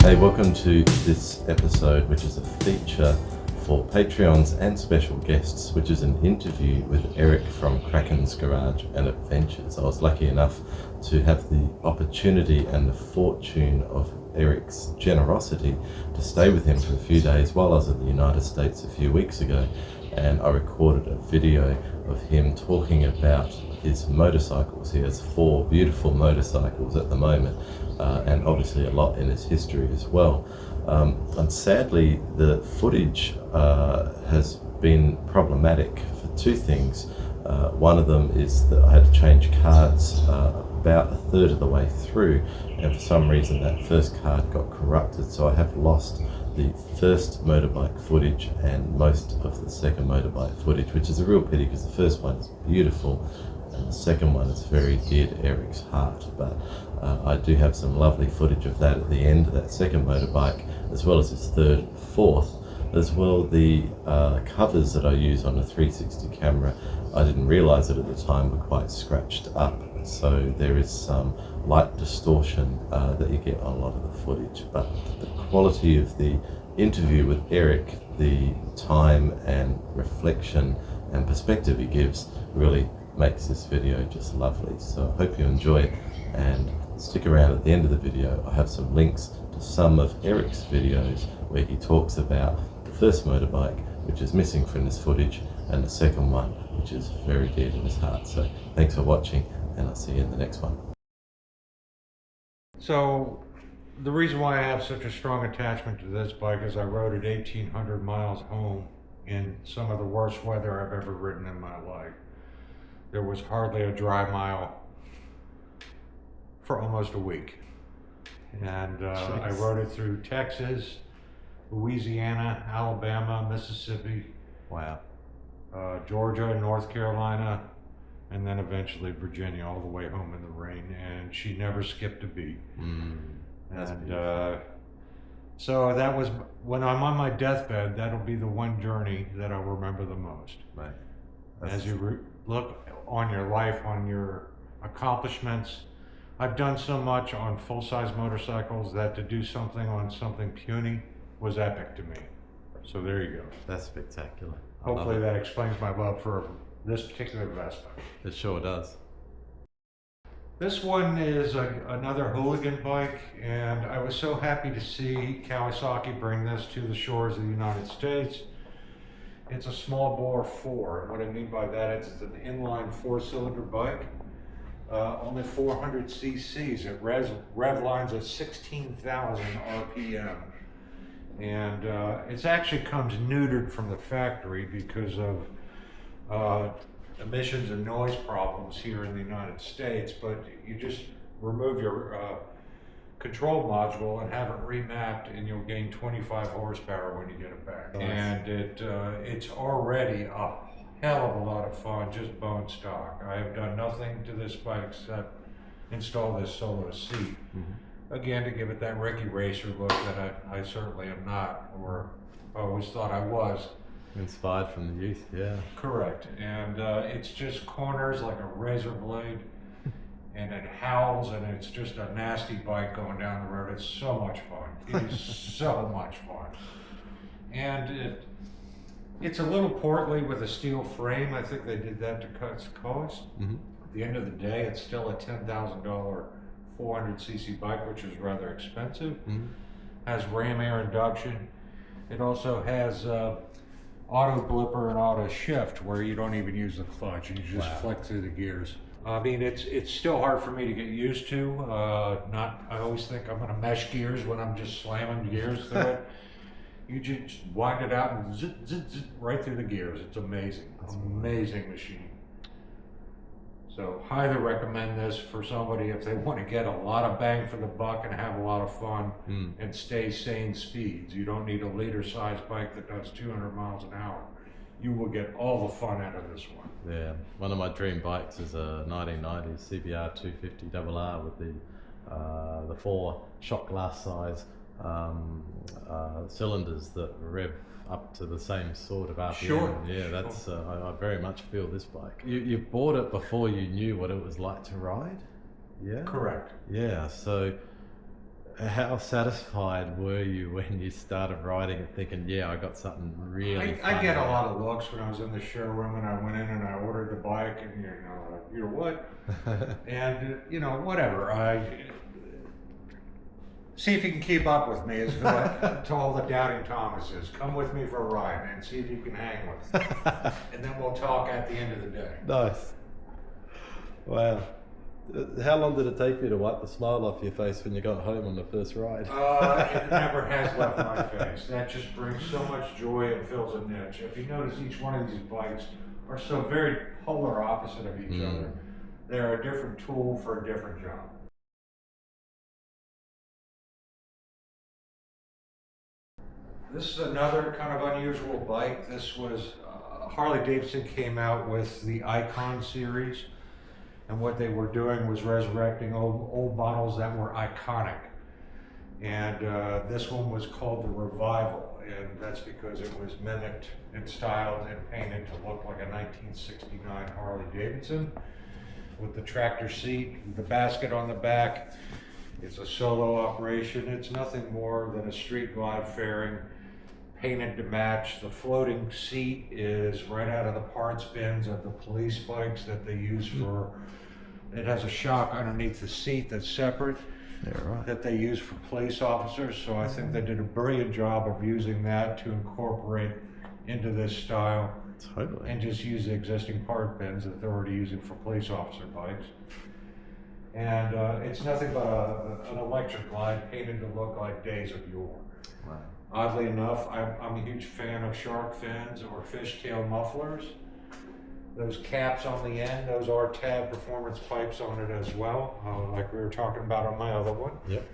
Hey, welcome to this episode, which is a feature for Patreons and special guests, which is an interview with Eric from Kraken's Garage and Adventures. I was lucky enough to have the opportunity and the fortune of Eric's generosity to stay with him for a few days while I was in the United States a few weeks ago, and I recorded a video of him talking about his motorcycles. He has 4 beautiful motorcycles at the moment, and obviously a lot in his history as well. And sadly, the footage has been problematic for 2 things. One of them is that I had to change cards about a third of the way through, and for some reason that first card got corrupted, so I have lost the first motorbike footage and most of the second motorbike footage, which is a real pity because the first one is beautiful and the second one is very dear to Eric's heart. But I do have some lovely footage of that at the end of that second motorbike, as well as his third, fourth, as well. The covers that I use on a 360 camera, I didn't realize it at the time, were quite scratched up, so there is some light distortion that you get on a lot of the footage. But the quality of the interview with Eric, the time and reflection and perspective he gives, really makes this video just lovely. So I hope you enjoy it, and stick around. At the end of the video I have some links to some of Eric's videos where he talks about the first motorbike, which is missing from this footage, and the second one, which is very dear to his heart. So thanks for watching, and I'll see you in the next one. So the reason why I have such a strong attachment to this bike is I rode it 1,800 miles home in some of the worst weather I've ever ridden in my life. There was hardly a dry mile for almost a week. And I rode it through Texas, Louisiana, Alabama, Mississippi, Wow. Georgia, North Carolina, and then eventually Virginia, all the way home in the rain. And she never skipped a beat. That's And so that was, when I'm on my deathbed, that'll be the one journey that I'll remember the most. Right. As you look on your life, on your accomplishments, I've done so much on full-size motorcycles that to do something on something puny was epic to me. So there you go. That's spectacular. I love Hopefully it. that explains my love for this particular Vespa. It sure does. This one is another hooligan bike, and I was so happy to see Kawasaki bring this to the shores of the United States. It's a small bore 4, and what I mean by that is it's an inline 4-cylinder bike, only 400 cc's. It rev lines at 16,000 RPM, and it actually comes neutered from the factory because of emissions and noise problems here in the United States. But you just remove your control module and have it remapped, and you'll gain 25 horsepower when you get it back. Nice. And it's already a hell of a lot of fun, just bone stock. I have done nothing to this bike except install this solo seat. Again, to give it that Ricky Racer look that I certainly am not, or I always thought I was. Inspired from the youth, yeah. Correct. And it's just corners like a razor blade, and it howls, and it's just a nasty bike going down the road. It's so much fun. It is so much fun. And it's a little portly with a steel frame. I think they did that to cut its cost. At the end of the day, it's still a $10,000 400cc bike, which is rather expensive. Has ram air induction. It also has auto blipper and auto shift, where you don't even use the clutch, you just flick through the gears. I mean, it's still hard for me to get used to. I always think I'm gonna mesh gears when I'm just slamming gears through it. You just wind it out and zit, zit, zit, right through the gears. It's amazing. Amazing machine. So highly recommend this for somebody if they want to get a lot of bang for the buck and have a lot of fun and stay sane speeds. You don't need a liter size bike that does 200 miles an hour. You will get all the fun out of this one. Yeah, one of my dream bikes is a 1990s CBR 250RR with the 4 shot glass size cylinders that rev up to the same sort of RPM. Sure. Yeah, that's I very much feel this bike. You bought it before you knew what it was like to ride? Yeah. Correct. Yeah. So How satisfied were you when you started riding it, thinking, "Yeah, I got something really fun"? I get a lot of looks when I was in the showroom and I went in and I ordered the bike and you're what? And whatever. I see if you can keep up with me is what to all the doubting Thomases. Come with me for a ride and see if you can hang with me. And then we'll talk at the end of the day. Nice. Wow. How long did it take you to wipe the smile off your face when you got home on the first ride? It never has left my face. That just brings so much joy and fills a niche. If you notice, each one of these bikes are so very polar opposite of each other. They're a different tool for a different job. This is another kind of unusual bike. This was Harley-Davidson came out with the Icon series. And what they were doing was resurrecting old models that were iconic. And this one was called the Revival, and that's because it was mimicked and styled and painted to look like a 1969 Harley-Davidson with the tractor seat, the basket on the back. It's a solo operation. It's nothing more than a street glide fairing painted to match. The floating seat is right out of the parts bins of the police bikes that they use for. It has a shock underneath the seat that's separate that they use for police officers. So I think they did a brilliant job of using that to incorporate into this style. Totally. And just use the existing part bins that they're already using for police officer bikes. And it's nothing but an electric glide painted to look like days of yore. Wow. Oddly enough, I'm a huge fan of shark fins or fishtail mufflers. Those caps on the end, those are Tab performance pipes on it as well, like we were talking about on my other one. Yep.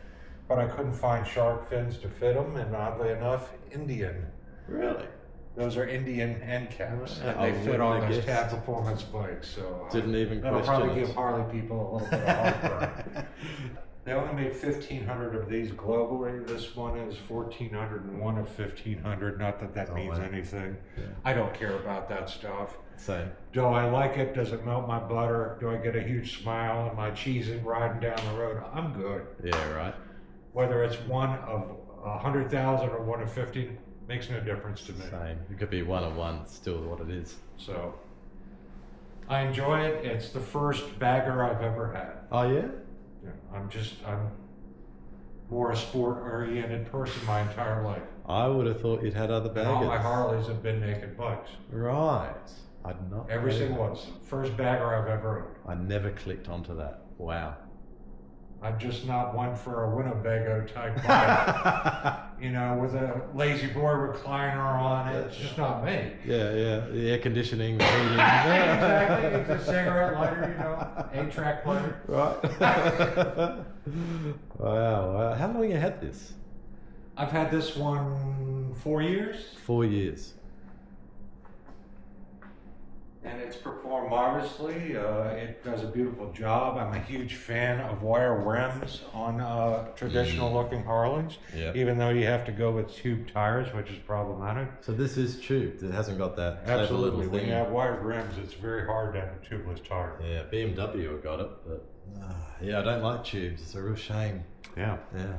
But I couldn't find shark fins to fit them, and oddly enough, Indian. Really? Those are Indian end caps, Wow. and they fit on those Tab performance bikes. So didn't even that'll question probably it. give Harley people a little bit of heartburn. They only made 1,500 of these globally. This one is 1,401 of 1,500. Not that that means anything. Yeah. I don't care about that stuff. Same. Do I like it? Does it melt my butter? Do I get a huge smile and my cheese is riding down the road? I'm good. Yeah, right. Whether it's one of 100,000 or one of 50 makes no difference to me. Same. It could be one of one, still what it is. So I enjoy it. It's the first bagger I've ever had. Oh yeah? Yeah, I'm more a sport-oriented person my entire life. I would have thought you'd had other And baggers. all my Harleys have been naked bikes. Right. I'd not. Every know single that. one. First bagger I've ever owned. I never clicked onto that. Wow. I'm just not one for a Winnebago type bike. With a lazy boy recliner on it. It's just not me. Yeah. The air conditioning, the heating. Exactly. It's a cigarette lighter, 8-track player. Right. Wow. How long have you had this? I've had this one 4 years. 4 years. And it's performed marvelously. It does a beautiful job. I'm a huge fan of wire rims on traditional looking Harleys. Yeah. Even though you have to go with tube tires, which is problematic. So this is tubed. It hasn't got that clever Absolutely. little When thing. you have wired rims, it's very hard to have a tubeless tire. Yeah, BMW have got it, but yeah, I don't like tubes. It's a real shame. Yeah. Yeah.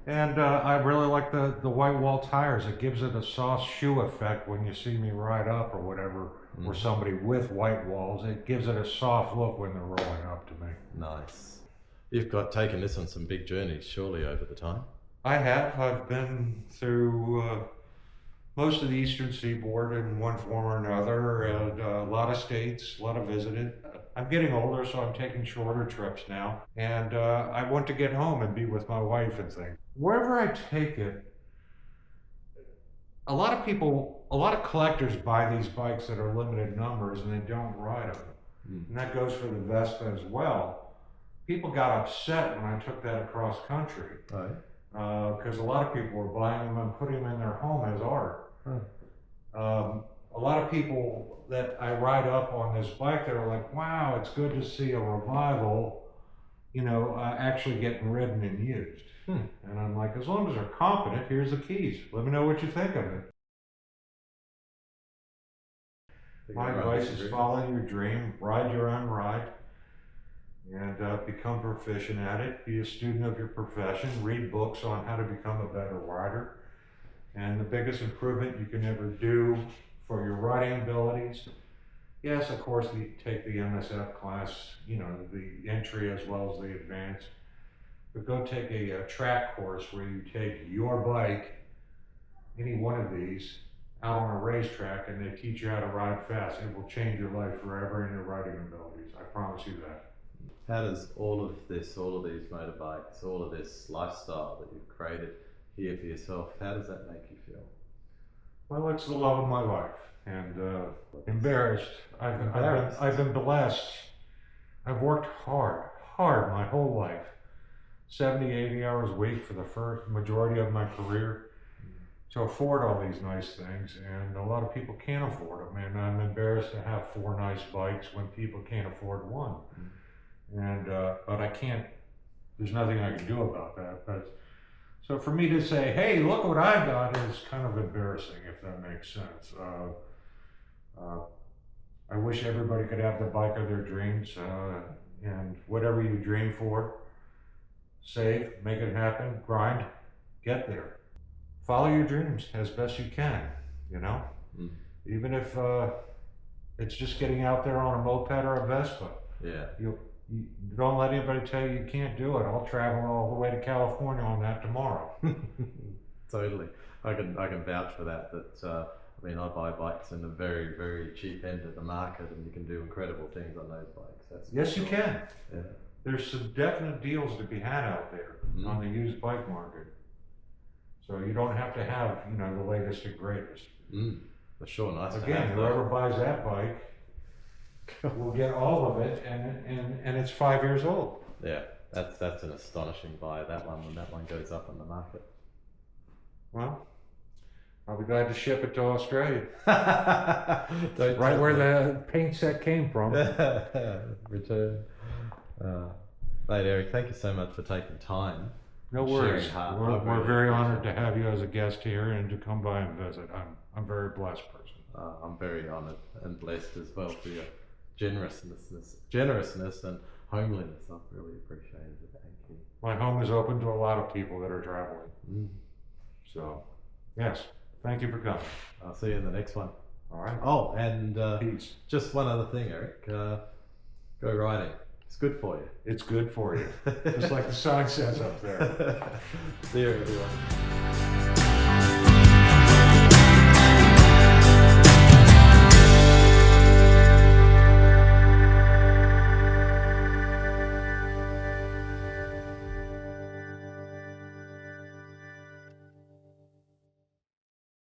And I really like the white wall tires. It gives it a soft shoe effect when you see me ride up or whatever, or somebody with white walls. It gives it a soft look when they're rolling up to me. Nice. You've taken this on some big journeys, surely, over the time. I have. I've been through most of the eastern seaboard in one form or another, and a lot of states, a lot of visited. I'm getting older, so I'm taking shorter trips now. And I want to get home and be with my wife and things. Wherever I take it, a lot of collectors buy these bikes that are limited numbers and they don't ride them. And that goes for the Vespa as well. People got upset when I took that across country. Right. Because a lot of people were buying them and putting them in their home as art. A lot of people that I ride up on this bike that are like, wow, it's good to see a Revival, actually getting ridden and used. And I'm like, as long as they're competent, here's the keys. Let me know what you think of it. My advice is follow your dream, ride your own ride. and become proficient at it. Be a student of your profession. Read books on how to become a better rider. And the biggest improvement you can ever do for your riding abilities, yes, of course, you take the MSF class, you know, the entry as well as the advanced. But go take a track course where you take your bike, any one of these, out on a racetrack, and they teach you how to ride fast. It will change your life forever in your riding abilities. I promise you that. How does all of this, all of these motorbikes, all of this lifestyle that you've created here for yourself, how does that make you feel? Well, it's the love of my life, and embarrassed. I've been blessed. I've worked hard my whole life, 70, 80 hours a week for the first majority of my career, to afford all these nice things, and a lot of people can't afford them, and I'm embarrassed to have 4 nice bikes when people can't afford one. And but I can't, there's nothing I can do about that. But so for me to say, hey, look what I got, is kind of embarrassing, if that makes sense. I wish everybody could have the bike of their dreams, and whatever you dream for, save, make it happen, grind, get there. Follow your dreams as best you can, you know? Even if it's just getting out there on a moped or a Vespa. Yeah. You don't let anybody tell you you can't do it. I'll travel all the way to California on that tomorrow. Totally. I can vouch for that. I mean, I buy bikes in the very, very cheap end of the market, and you can do incredible things on those bikes. Yes, you can. Yeah. There's some definite deals to be had out there on the used bike market. So you don't have to have, you know, the latest and greatest. For sure, nice to have. Again, whoever buys that bike will get all of it, and it's 5 years old. Yeah, that's an astonishing buy, that one, when that one goes up on the market. Well, I'll be glad to ship it to Australia. Right where the paint set came from. Return. Mate, Eric, thank you so much for taking time. No worries. Sharing We're very honored to have you as a guest here and to come by and visit. I'm a very blessed person. I'm very honored and blessed as well for your generousness and homeliness. I've really appreciated it. Thank you. My home is open to a lot of people that are traveling. So, yes, thank you for coming. I'll see you in the next one. All right. Oh, and Peace. just one other thing, Eric. Go riding. It's good for you. It's good for you. Just like the sign says up there. See you, everyone.